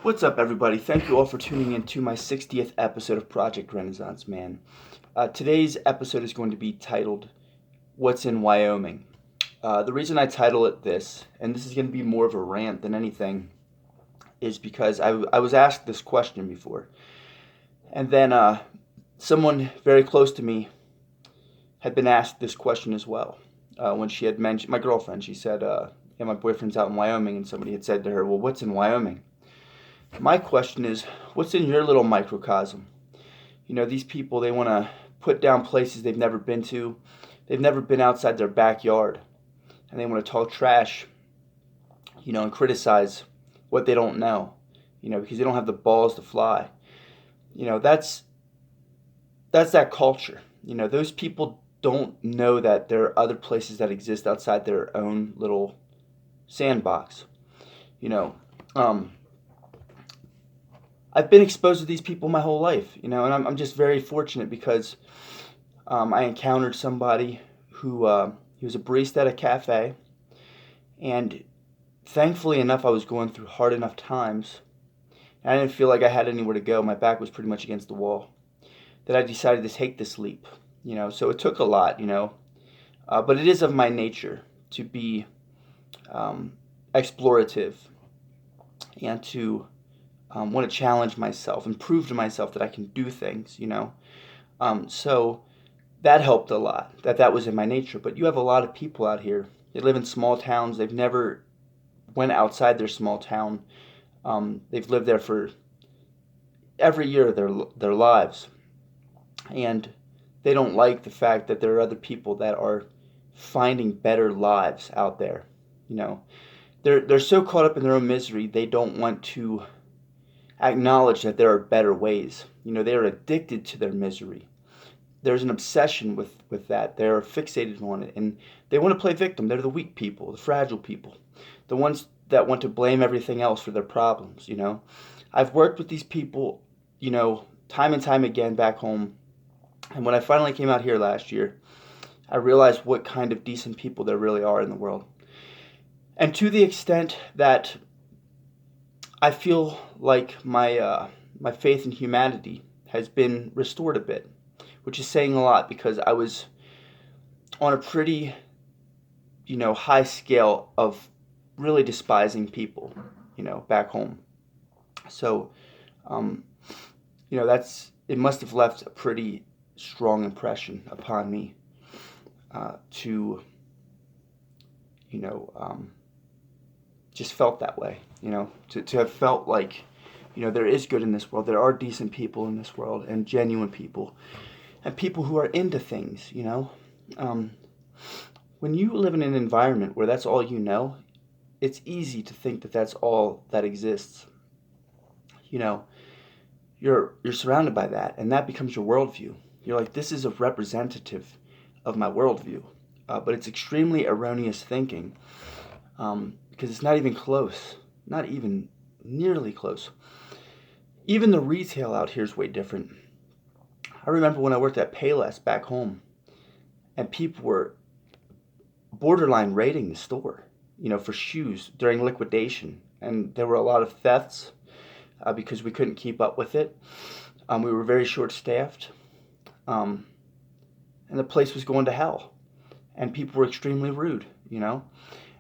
What's up, everybody? Thank you all for tuning in to my 60th episode of Project Renaissance Man. Today's episode is going to be titled, What's in Wyoming? The reason I title it this, and this is going to be more of a rant than anything, is because I was asked this question before. And then someone very close to me had been asked this question as well. When she had mentioned, my girlfriend, she said, yeah, my boyfriend's out in Wyoming, and somebody had said to her, well, what's in Wyoming? My question is, what's in your little microcosm? You know, these people, they want to put down places they've never been to. They've never been outside their backyard. And they want to talk trash, and criticize what they don't know, because they don't have the balls to fly. That's that culture. Those people don't know that there are other places that exist outside their own little sandbox. You know, um, I've been exposed to these people my whole life, and I'm just very fortunate because I encountered somebody who he was a barista at a cafe, and thankfully enough, I was going through hard enough times, and I didn't feel like I had anywhere to go. My back was pretty much against the wall. That I decided to take this leap, So it took a lot, but it is of my nature to be explorative and to want to challenge myself and prove to myself that I can do things. So that helped a lot. That was in my nature. But you have a lot of people out here. They live in small towns. They've never went outside their small town. They've lived there for every year of their lives, and they don't like the fact that there are other people that are finding better lives out there. You know, they're so caught up in their own misery they don't want to acknowledge that there are better ways. They are addicted to their misery. There's an obsession with that. They're fixated on it, and they want to play victim. They're the weak people, the fragile people, the ones that want to blame everything else for their problems. I've worked with these people, time and time again back home, and when I finally came out here last year, I realized what kind of decent people there really are in the world. And to the extent that I feel like my faith in humanity has been restored a bit, which is saying a lot because I was on a pretty, high scale of really despising people, back home. So, um, it must have left a pretty strong impression upon me to, you know, um, just felt that way, to have felt like, there is good in this world. There are decent people in this world and genuine people and people who are into things. Um, when you live in an environment where that's all you know, it's easy to think that that's all that exists. You know, you're surrounded by that, and that becomes your worldview. You're like, this is a representative of my worldview, but it's extremely erroneous thinking because it's not even close, not even nearly close. Even the retail out here is way different. I remember when I worked at Payless back home, and people were borderline raiding the store, for shoes during liquidation, and there were a lot of thefts because we couldn't keep up with it. We were very short staffed, um, and the place was going to hell. And people were extremely rude.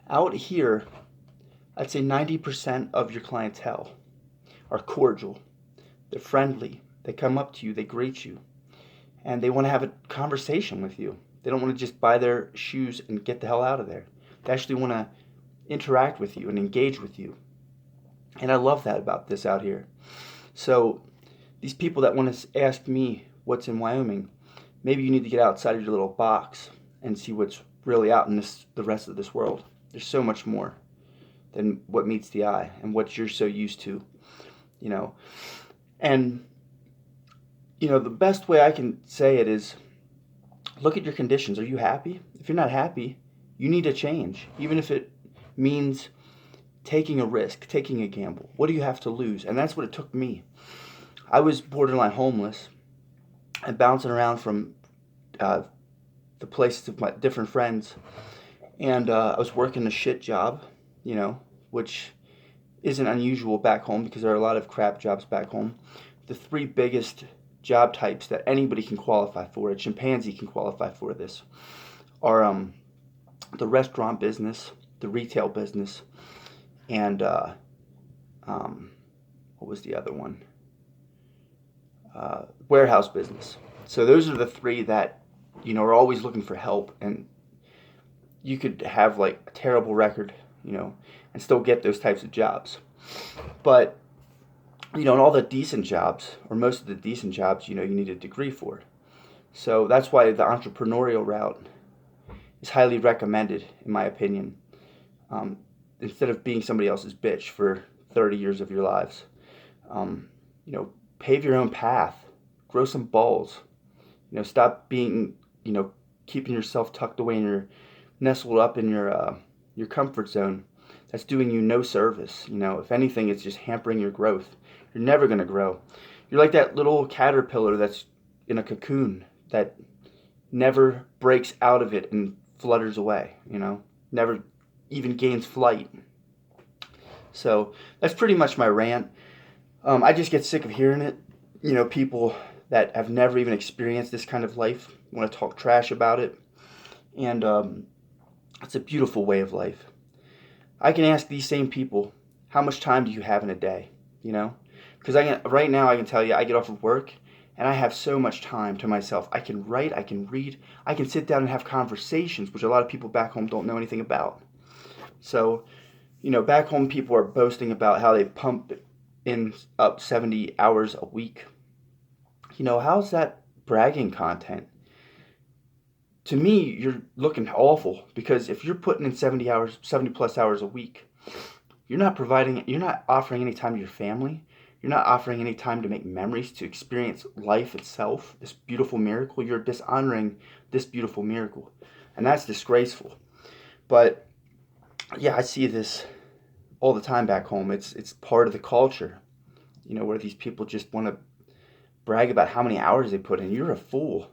Out here, I'd say 90% of your clientele are cordial. They're friendly. They come up to you. They greet you, and they want to have a conversation with you. They don't want to just buy their shoes and get the hell out of there. They actually want to interact with you and engage with you. And I love that about this out here. So these people that want to ask me what's in Wyoming, maybe you need to get outside of your little box and see what's really out in the rest of this world. There's so much more than what meets the eye and what you're so used to, you know. And the best way I can say it is look at your conditions. Are you happy? If you're not happy, you need to change, even if it means taking a risk, taking a gamble. What do you have to lose? And that's what it took me. I was borderline homeless and bouncing around from the places of my different friends. And I was working a shit job, which isn't unusual back home because there are a lot of crap jobs back home. The three biggest job types that anybody can qualify for, a chimpanzee can qualify for this, are the restaurant business, the retail business, and what was the other one? Warehouse business. So those are the three that are always looking for help, and you could have like a terrible record, and still get those types of jobs. But in all the decent jobs, or most of the decent jobs, you need a degree for. So that's why the entrepreneurial route is highly recommended, in my opinion. Instead of being somebody else's bitch for 30 years of your lives, pave your own path, grow some balls. Stop being, keeping yourself tucked away in nestled up in your comfort zone. That's doing you no service. If anything, it's just hampering your growth. You're never going to grow. You're like that little caterpillar that's in a cocoon that never breaks out of it and flutters away, never even gains flight. So that's pretty much my rant. I just get sick of hearing it. People that have never even experienced this kind of life want to talk trash about it. And it's a beautiful way of life. I can ask these same people, how much time do you have in a day? Because right now I can tell you, I get off of work and I have so much time to myself. I can write, I can read, I can sit down and have conversations, which a lot of people back home don't know anything about. So, back home people are boasting about how they pump in up 70 hours a week. How's that bragging content? To me, you're looking awful, because if you're putting in 70 plus hours a week, you're not offering any time to your family. You're not offering any time to make memories, to experience life itself, this beautiful miracle. You're dishonoring this beautiful miracle. And that's disgraceful. But yeah, I see this all the time back home. It's part of the culture, where these people just want to brag about how many hours they put in. You're a fool.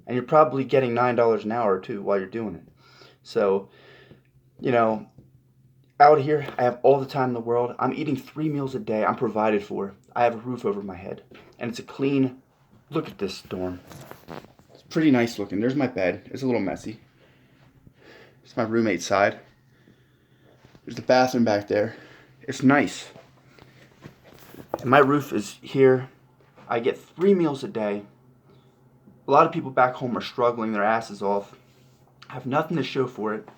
And you're probably getting $9 an hour too while you're doing it. So, out here, I have all the time in the world. I'm eating 3 meals a day. I'm provided for. I have a roof over my head. And it's a clean, look at this dorm. It's pretty nice looking. There's my bed. It's a little messy. It's my roommate's side. There's the bathroom back there. It's nice. And my roof is here. I get 3 meals a day. A lot of people back home are struggling their asses off. Have nothing to show for it.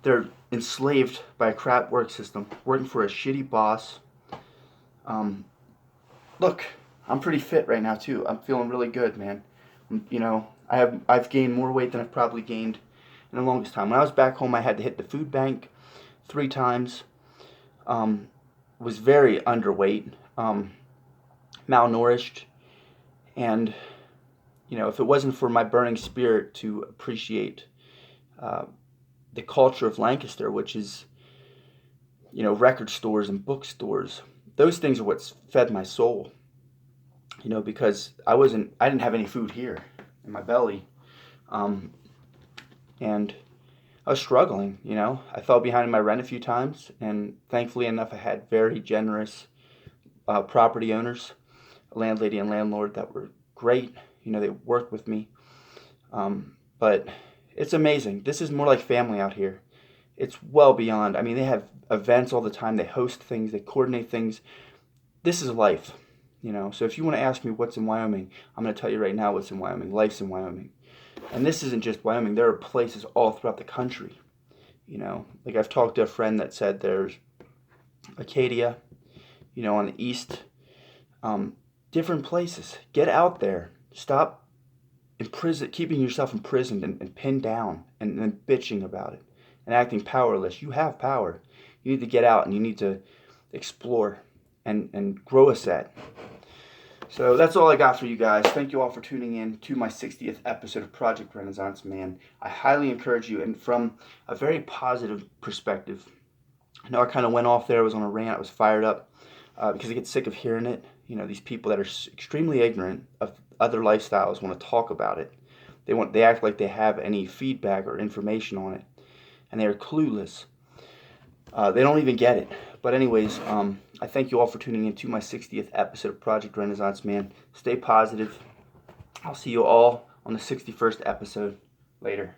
They're enslaved by a crap work system, working for a shitty boss. Look, I'm pretty fit right now too. I'm feeling really good, man. I've gained more weight than I've probably gained in the longest time. When I was back home, I had to hit the food bank 3 times. Was very underweight, malnourished, and if it wasn't for my burning spirit to appreciate the culture of Lancaster, which is, record stores and bookstores, those things are what's fed my soul. Because I didn't have any food here in my belly, and I was struggling. I fell behind in my rent a few times, and thankfully enough, I had very generous property owners, a landlady and landlord that were great. They worked with me. But it's amazing. This is more like family out here. It's well beyond. I mean, they have events all the time. They host things. They coordinate things. This is life, So if you want to ask me what's in Wyoming, I'm going to tell you right now what's in Wyoming. Life's in Wyoming. And this isn't just Wyoming. There are places all throughout the country, Like I've talked to a friend that said there's Acadia, on the east. Different places. Get out there. Stop keeping yourself imprisoned and pinned down and then bitching about it and acting powerless. You have power. You need to get out and you need to explore and grow a set. So that's all I got for you guys. Thank you all for tuning in to my 60th episode of Project Renaissance Man. I highly encourage you, and from a very positive perspective. I know I kind of went off there. I was on a rant. I was fired up because I get sick of hearing it. These people that are extremely ignorant of other lifestyles want to talk about it. They act like they have any feedback or information on it, and they are clueless. They don't even get it. But anyways, I thank you all for tuning in to my 60th episode of Project Renaissance Man. Stay positive. I'll see you all on the 61st episode. Later.